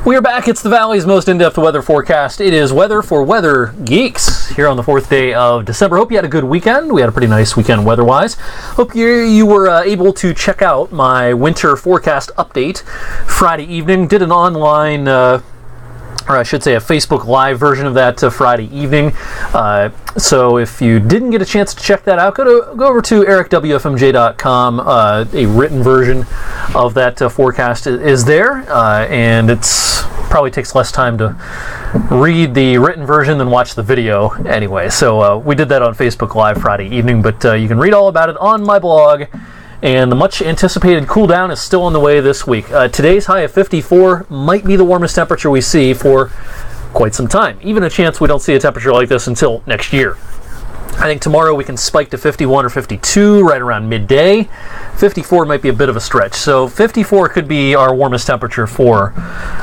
We are back. It's the Valley's most in-depth weather forecast. It is weather for Weather Geeks here on the 4th day of December. Hope you had a good weekend. We had a pretty nice weekend weather-wise. Hope you were able to check out my winter forecast update Friday evening. Did an online, or I should say a Facebook Live version of that Friday evening. So if you didn't get a chance to check that out, go over to ericwfmj.com. A written version of that forecast is there, and it's probably takes less time to read the written version than watch the video anyway. So we did that on Facebook Live Friday evening, but you can read all about it on my blog. And the much anticipated cool down is still on the way this week. Today's high of 54 might be the warmest temperature we see for quite some time. Even a chance we don't see a temperature like this until next year. I think tomorrow we can spike to 51 or 52 right around midday. 54 might be a bit of a stretch. So 54 could be our warmest temperature for,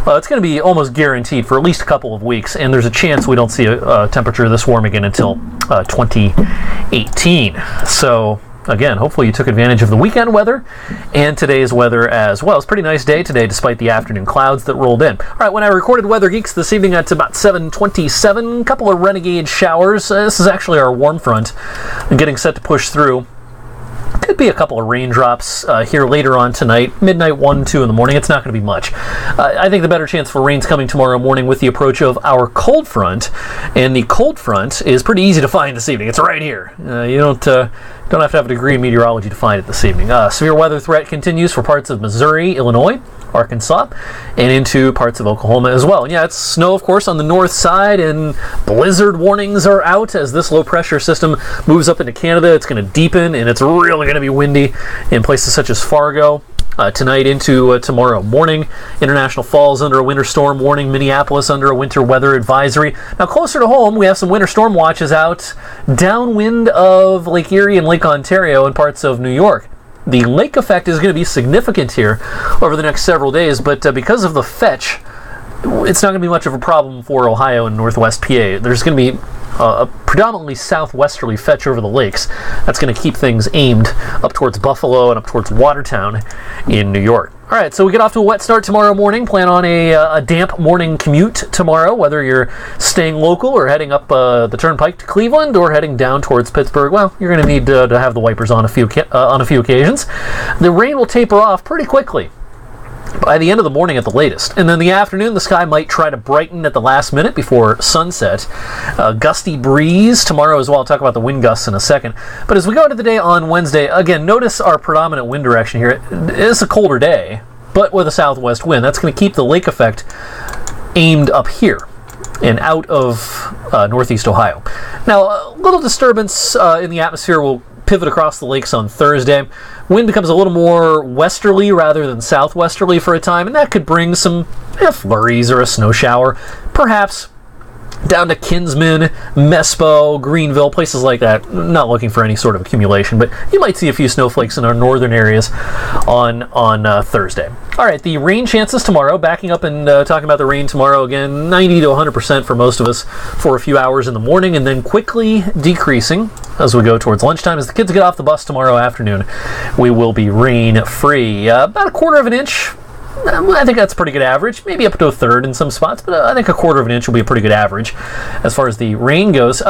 it's going to be almost guaranteed for at least a couple of weeks. And there's a chance we don't see a temperature this warm again until 2018. So again, hopefully you took advantage of the weekend weather and today's weather as well. It's a pretty nice day today despite the afternoon clouds that rolled in. All right, when I recorded Weather Geeks this evening at about 7:27, a couple of renegade showers. This is actually our warm front getting set to push through. Could be a couple of raindrops here later on tonight, midnight, 1, 2 in the morning. It's not going to be much. I think the better chance for rain's coming tomorrow morning with the approach of our cold front, and the cold front is pretty easy to find this evening. It's right here. You don't have to have a degree in meteorology to find it this evening. Severe weather threat continues for parts of Missouri, Illinois, Arkansas, and into parts of Oklahoma as well. And yeah, it's snow, of course, on the north side, and blizzard warnings are out as this low-pressure system moves up into Canada. It's going to deepen, and it's really going to be windy in places such as Fargo. Tonight into tomorrow morning. International Falls under a winter storm warning. Minneapolis under a winter weather advisory. Now closer to home, we have some winter storm watches out downwind of Lake Erie and Lake Ontario and parts of New York. The lake effect is going to be significant here over the next several days, but because of the fetch, it's not going to be much of a problem for Ohio and Northwest PA. There's going to be a predominantly southwesterly fetch over the lakes. That's going to keep things aimed up towards Buffalo and up towards Watertown in New York. All right, so we get off to a wet start tomorrow morning. Plan on a damp morning commute tomorrow, whether you're staying local or heading up the turnpike to Cleveland or heading down towards Pittsburgh. Well, you're going to need to have the wipers on a few occasions. The rain will taper off pretty quickly by the end of the morning at the latest. And then the afternoon, the sky might try to brighten at the last minute before sunset. Gusty breeze tomorrow as well. I'll talk about the wind gusts in a second. But as we go into the day on Wednesday, again, notice our predominant wind direction here. It is a colder day, but with a southwest wind. That's going to keep the lake effect aimed up here and out of northeast Ohio. Now, a little disturbance in the atmosphere will pivot across the lakes on Thursday. Wind becomes a little more westerly rather than southwesterly for a time, and that could bring some flurries or a snow shower, perhaps down to Kinsman, Mespo, Greenville, places like that. Not looking for any sort of accumulation, but you might see a few snowflakes in our northern areas on Thursday. All right, the rain chances tomorrow, backing up and talking about the rain tomorrow again, 90 to 100% for most of us for a few hours in the morning, and then quickly decreasing as we go towards lunchtime. As the kids get off the bus tomorrow afternoon, we will be rain-free. About a quarter of an inch. I think that's a pretty good average, maybe up to a third in some spots, but I think a quarter of an inch will be a pretty good average as far as the rain goes.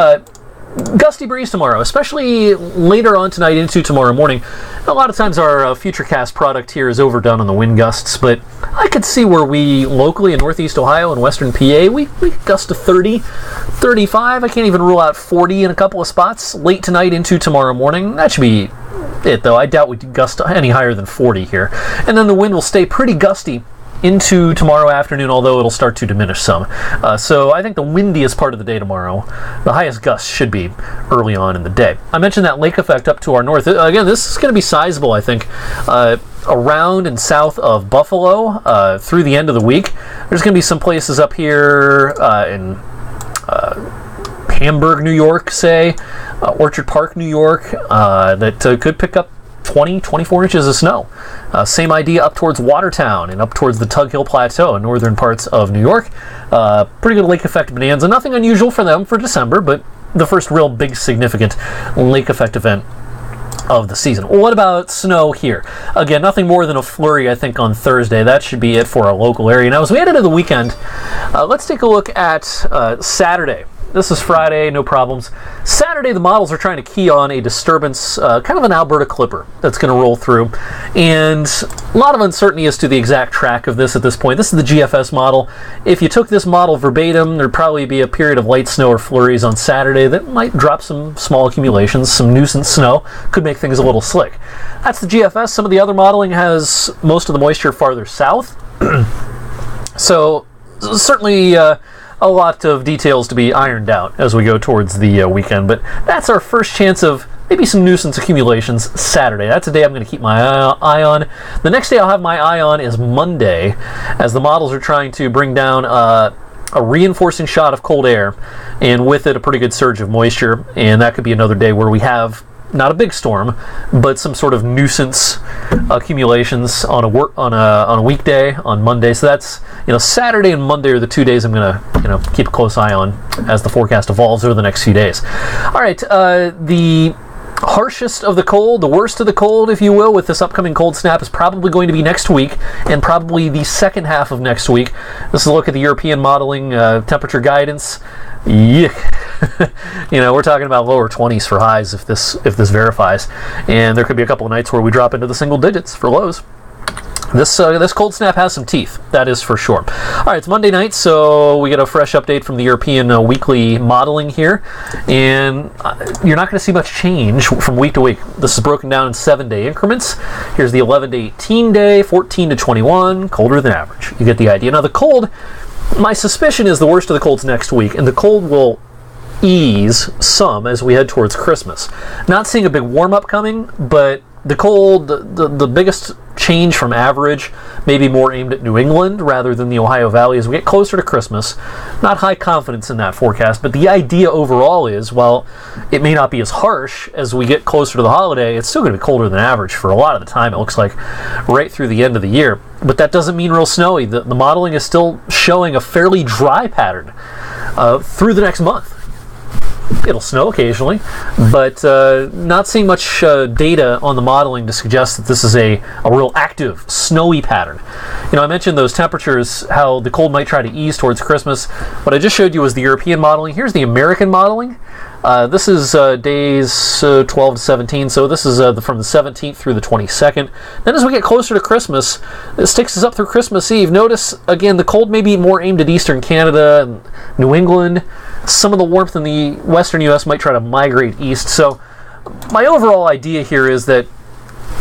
Gusty breeze tomorrow, especially later on tonight into tomorrow morning. A lot of times our Futurecast product here is overdone on the wind gusts, but I could see where we locally in northeast Ohio and western PA, we gust to 30, 35. I can't even rule out 40 in a couple of spots late tonight into tomorrow morning. That should be it, though. I doubt we'd gust any higher than 40 here. And then the wind will stay pretty gusty into tomorrow afternoon, although it'll start to diminish some. So I think the windiest part of the day tomorrow, the highest gusts should be early on in the day. I mentioned that lake effect up to our north. Again, this is going to be sizable, I think. Around and south of Buffalo through the end of the week. There's going to be some places up here in Hamburg, New York, say, Orchard Park, New York, that could pick up 20, 24 inches of snow. Same idea up towards Watertown and up towards the Tug Hill Plateau in northern parts of New York. Pretty good lake effect bonanza. Nothing unusual for them for December, but the first real big significant lake effect event of the season. What about snow here? Again, nothing more than a flurry, I think, on Thursday. That should be it for our local area. Now, as we head into the weekend, let's take a look at Saturday. This is Friday, no problems. Saturday, the models are trying to key on a disturbance, kind of an Alberta clipper that's going to roll through. And a lot of uncertainty as to the exact track of this at this point. This is the GFS model. If you took this model verbatim, there'd probably be a period of light snow or flurries on Saturday that might drop some small accumulations, some nuisance snow, could make things a little slick. That's the GFS. Some of the other modeling has most of the moisture farther south. So certainly a lot of details to be ironed out as we go towards the weekend, but that's our first chance of maybe some nuisance accumulations Saturday. That's a day I'm going to keep my eye on. The next day I'll have my eye on is Monday, as the models are trying to bring down a reinforcing shot of cold air, and with it a pretty good surge of moisture, and that could be another day where we have not a big storm, but some sort of nuisance accumulations on a weekday on Monday. So that's, Saturday and Monday are the 2 days I'm gonna keep a close eye on as the forecast evolves over the next few days. All right, the harshest of the cold, the worst of the cold, if you will, with this upcoming cold snap is probably going to be next week, and probably the second half of next week. This is a look at the European modeling temperature guidance. Yuck. We're talking about lower 20s for highs if this verifies, and there could be a couple of nights where we drop into the single digits for lows. This cold snap has some teeth, that is for sure. All right, it's Monday night, so we get a fresh update from the European weekly modeling here, and you're not going to see much change from week to week. This is broken down in 7-day increments. Here's the 11 to 18 day, 14 to 21, colder than average. You get the idea. Now the cold, my suspicion is the worst of the cold's next week, and the cold will ease some as we head towards Christmas. Not seeing a big warm-up coming, but the cold, the biggest change from average, maybe more aimed at New England rather than the Ohio Valley as we get closer to Christmas. Not high confidence in that forecast, but the idea overall is, while it may not be as harsh as we get closer to the holiday, it's still going to be colder than average for a lot of the time, it looks like, right through the end of the year. But that doesn't mean real snowy. The modeling is still showing a fairly dry pattern through the next month. It'll snow occasionally, but not seeing much data on the modeling to suggest that this is a real active, snowy pattern. I mentioned those temperatures, how the cold might try to ease towards Christmas. What I just showed you was the European modeling. Here's the American modeling. This is days 12 to 17, so this is from the 17th through the 22nd. Then as we get closer to Christmas, this takes us up through Christmas Eve. Notice, again, the cold may be more aimed at eastern Canada and New England. Some of the warmth in the western U.S. might try to migrate east. So my overall idea here is that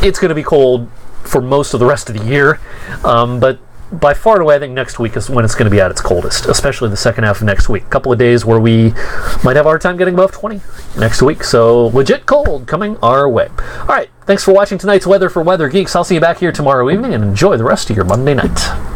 it's going to be cold for most of the rest of the year, but by far and away, I think next week is when it's going to be at its coldest, especially the second half of next week. A couple of days where we might have a hard time getting above 20 next week, so legit cold coming our way. All right, thanks for watching tonight's Weather for Weather Geeks. I'll see you back here tomorrow evening, and enjoy the rest of your Monday night.